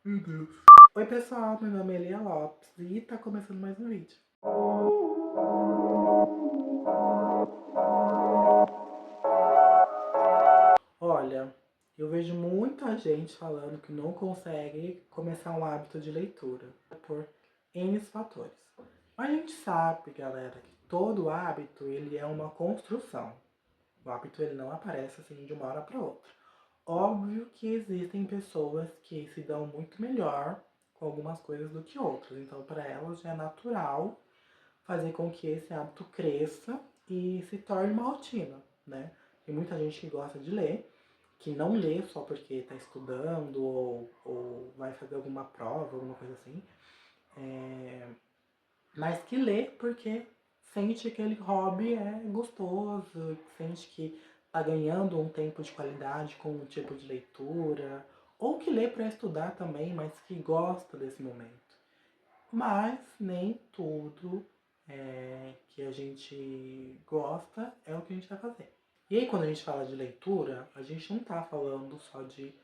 Meu Deus. Oi pessoal, meu nome é Elia Lopes e tá começando mais um vídeo. Olha, eu vejo muita gente falando que não consegue começar um hábito de leitura por N fatores. Mas a gente sabe, galera, que todo hábito ele é uma construção. O hábito ele não aparece assim de uma hora para outra. Óbvio que existem pessoas que se dão muito melhor com algumas coisas do que outras. Então, para elas já é natural fazer com que esse hábito cresça e se torne uma rotina, né? Tem muita gente que gosta de ler, que não lê só porque está estudando ou vai fazer alguma prova, alguma coisa assim, mas que lê porque sente que aquele hobby é gostoso, sente que está ganhando um tempo de qualidade com um tipo de leitura, ou que lê para estudar também, mas que gosta desse momento. Mas nem tudo que a gente gosta é o que a gente vai fazer. E aí, quando a gente fala de leitura, a gente não está falando só de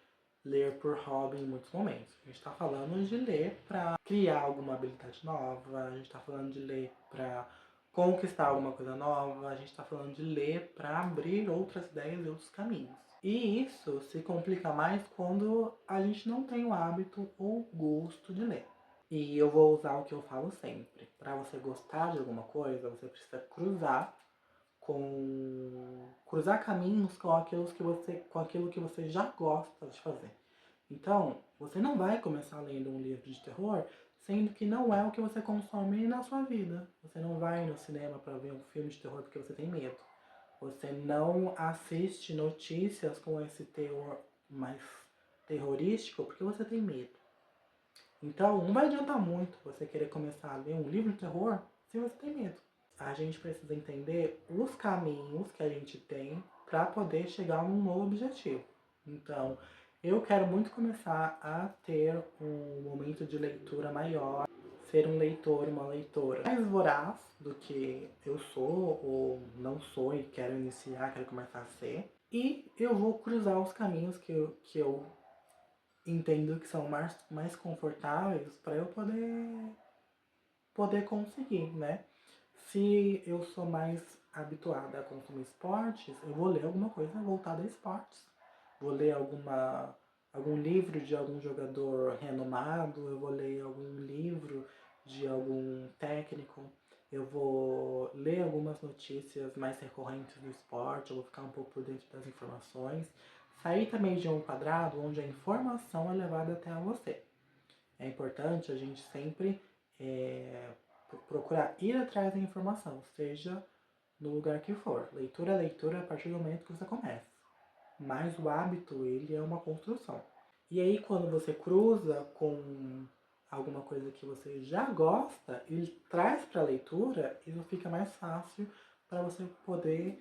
ler por hobby em muitos momentos. A gente está falando de ler para criar alguma habilidade nova, a gente está falando de ler para conquistar alguma coisa nova, a gente está falando de ler para abrir outras ideias e outros caminhos. E isso se complica mais quando a gente não tem o hábito ou gosto de ler. E eu vou usar o que eu falo sempre. Para você gostar de alguma coisa, você precisa cruzar caminhos com aquilo que você já gosta de fazer. Então, você não vai começar lendo um livro de terror, sendo que não é o que você consome na sua vida. Você não vai no cinema para ver um filme de terror porque você tem medo. Você não assiste notícias com esse teor mais terrorístico porque você tem medo. Então, não vai adiantar muito você querer começar a ler um livro de terror se você tem medo. A gente precisa entender os caminhos que a gente tem para poder chegar num novo objetivo. Então, eu quero muito começar a ter um momento de leitura maior, ser um leitor, uma leitora mais voraz do que eu sou ou não sou e quero iniciar, quero começar a ser. E eu vou cruzar os caminhos que eu entendo que são mais confortáveis para eu poder conseguir, né? Se eu sou mais habituada a consumir esportes, eu vou ler alguma coisa voltada a esportes. Vou ler algum livro de algum jogador renomado, eu vou ler algum livro de algum técnico, eu vou ler algumas notícias mais recorrentes do esporte, eu vou ficar um pouco por dentro das informações. Sair também de um quadrado onde a informação é levada até a você. É importante a gente sempre procurar ir atrás da informação, seja no lugar que for. Leitura é leitura a partir do momento que você começa. Mas o hábito, ele é uma construção. E aí, quando você cruza com alguma coisa que você já gosta e traz para a leitura, isso fica mais fácil para você poder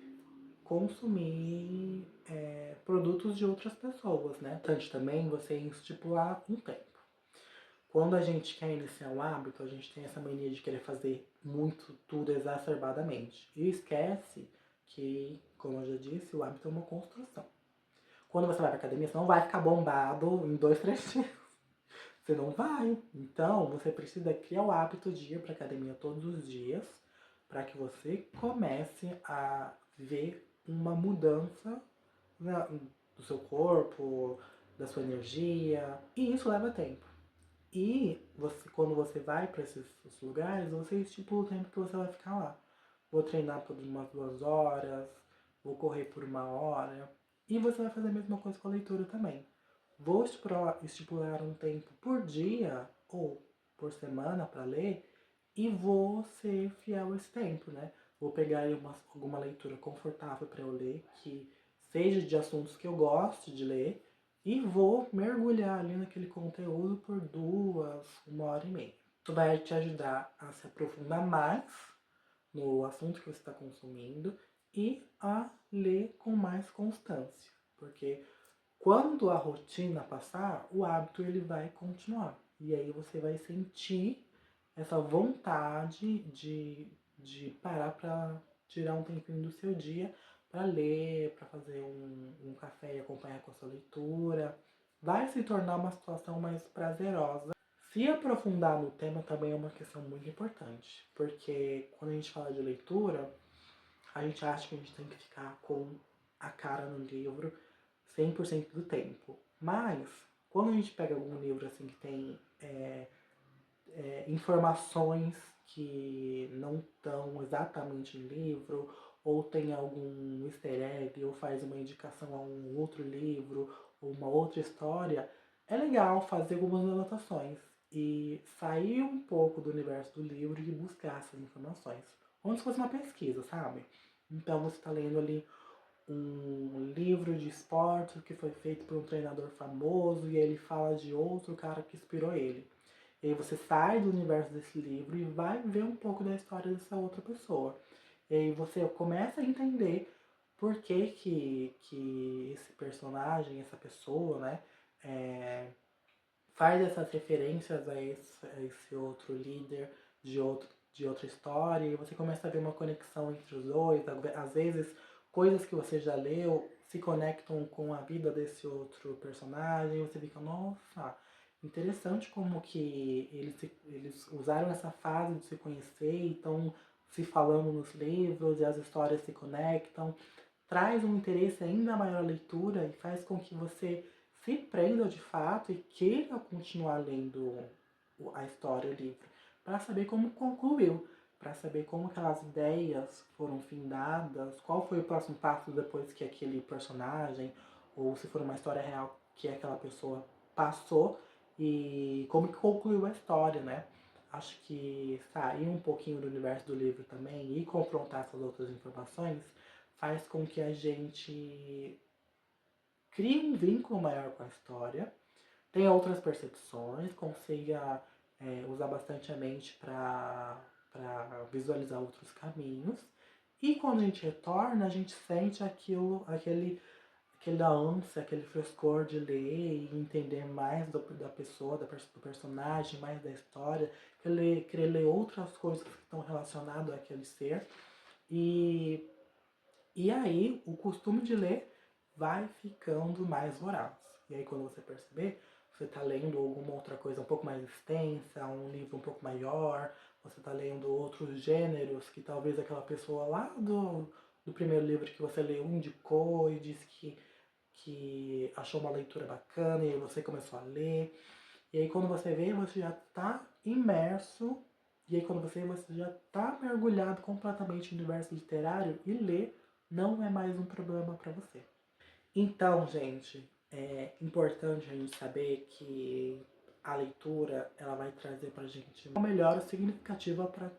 consumir produtos de outras pessoas, né? Importante também você estipular um tempo. Quando a gente quer iniciar um hábito, a gente tem essa mania de querer fazer muito tudo exacerbadamente. E esquece que, como eu já disse, o hábito é uma construção. Quando você vai pra academia, você não vai ficar bombado em 2, 3 dias. Você não vai. Então, você precisa criar o hábito de ir pra academia todos os dias para que você comece a ver uma mudança do seu corpo, da sua energia. E isso leva tempo. E você, quando você vai para esses lugares, você estipula o tempo que você vai ficar lá. Vou treinar por umas 2 horas, vou correr por 1 hora. E você vai fazer a mesma coisa com a leitura também. Vou estipular um tempo por dia ou por semana para ler e vou ser fiel a esse tempo, né? Vou pegar aí alguma leitura confortável para eu ler, que seja de assuntos que eu gosto de ler, e vou mergulhar ali naquele conteúdo por 1 hora e meia. Isso vai te ajudar a se aprofundar mais no assunto que você está consumindo e a ler com mais constância, porque quando a rotina passar, o hábito ele vai continuar. E aí você vai sentir essa vontade de parar para tirar um tempinho do seu dia para ler, para fazer um café e acompanhar com a sua leitura. vai se tornar uma situação mais prazerosa. Se aprofundar no tema também é uma questão muito importante, porque quando a gente fala de leitura, a gente acha que a gente tem que ficar com a cara no livro 100% do tempo. Mas, quando a gente pega algum livro assim que tem informações que não estão exatamente no livro, ou tem algum easter egg, ou faz uma indicação a um outro livro, ou uma outra história, é legal fazer algumas anotações e sair um pouco do universo do livro e buscar essas informações. Como se fosse uma pesquisa, sabe? Então você está lendo ali um livro de esporte que foi feito por um treinador famoso e ele fala de outro cara que inspirou ele. E aí você sai do universo desse livro e vai ver um pouco da história dessa outra pessoa. E aí você começa a entender por que esse personagem, essa pessoa, né, é, faz essas referências a esse outro líder de outra história, e você começa a ver uma conexão entre os dois. Às vezes, coisas que você já leu se conectam com a vida desse outro personagem, e você fica, nossa, interessante como que eles usaram essa fase de se conhecer e estão se falando nos livros, e as histórias se conectam. Traz um interesse ainda maior à leitura e faz com que você se prenda de fato e queira continuar lendo a história, o livro, para saber como concluiu, para saber como aquelas ideias foram findadas, qual foi o próximo passo depois que aquele personagem, ou se for uma história real que aquela pessoa passou, e como que concluiu a história, né? Acho que sair um pouquinho do universo do livro também e confrontar essas outras informações faz com que a gente crie um vínculo maior com a história, tenha outras percepções, consiga usar bastante a mente para visualizar outros caminhos. E quando a gente retorna, a gente sente aquela ânsia, aquele frescor de ler e entender mais da pessoa, do personagem, mais da história, querer ler outras coisas que estão relacionadas àquele ser. E e aí, o costume de ler vai ficando mais voraz. E aí, quando você perceber, você está lendo alguma outra coisa um pouco mais extensa, um livro um pouco maior, você está lendo outros gêneros que talvez aquela pessoa lá do primeiro livro que você leu indicou e disse que achou uma leitura bacana e aí você começou a ler. E aí, quando você vê, você já está imerso. E aí, quando você já está mergulhado completamente no universo literário e lê não é mais um problema para você. Então, gente, é importante a gente saber que a leitura ela vai trazer para a gente uma melhora significativa para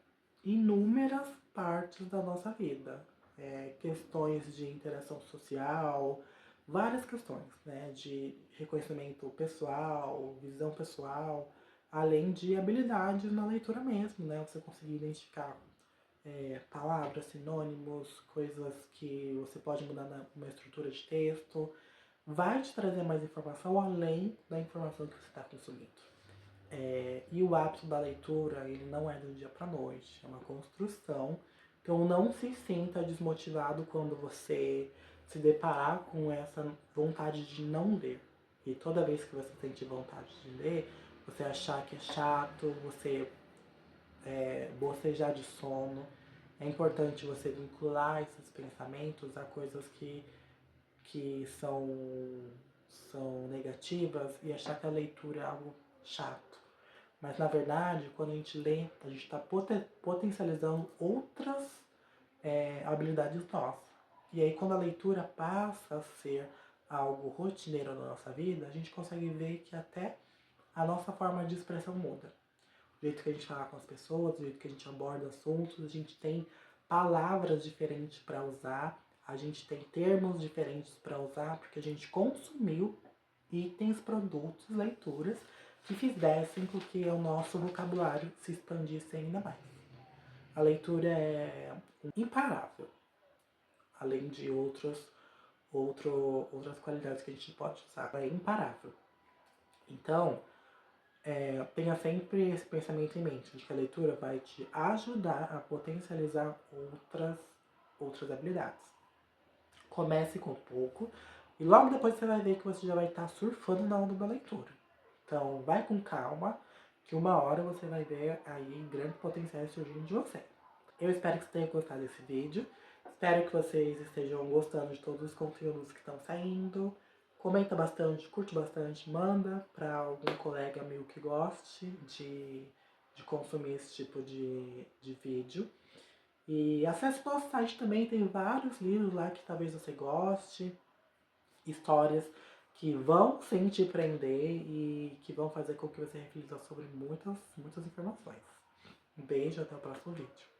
inúmeras partes da nossa vida. Questões de interação social, várias questões, né? De reconhecimento pessoal, visão pessoal, além de habilidades na leitura mesmo, né? Você conseguir identificar palavras, sinônimos, coisas que você pode mudar numa estrutura de texto, vai te trazer mais informação além da informação que você está consumindo. E o hábito da leitura, ele não é do dia para noite, é uma construção. Então não se sinta desmotivado quando você se deparar com essa vontade de não ler. E toda vez que você sente vontade de ler, você achar que é chato, você bocejar de sono, é importante você vincular esses pensamentos a coisas que são negativas e achar que a leitura é algo chato. Mas na verdade, quando a gente lê, a gente está potencializando outras habilidades nossas. E aí quando a leitura passa a ser algo rotineiro na nossa vida, a gente consegue ver que até a nossa forma de expressão muda. O jeito que a gente fala com as pessoas, o jeito que a gente aborda assuntos, a gente tem palavras diferentes para usar, a gente tem termos diferentes para usar, porque a gente consumiu itens, produtos, leituras que fizessem com que o nosso vocabulário se expandisse ainda mais. A leitura é imparável, além de outras qualidades que a gente pode usar. É imparável. Então, tenha sempre esse pensamento em mente, de que a leitura vai te ajudar a potencializar outras habilidades. Comece com pouco E logo depois você vai ver que você já vai estar surfando na onda da leitura. Então, vai com calma, que uma hora você vai ver aí grandes potenciais surgindo de você. Eu espero que você tenha gostado desse vídeo. Espero que vocês estejam gostando de todos os conteúdos que estão saindo. Comenta bastante, curte bastante, manda para algum colega meu que goste de consumir esse tipo de vídeo. E acesse o nosso site também, tem vários livros lá que talvez você goste, histórias que vão sim te prender e que vão fazer com que você reflita sobre muitas informações. Um beijo, até o próximo vídeo.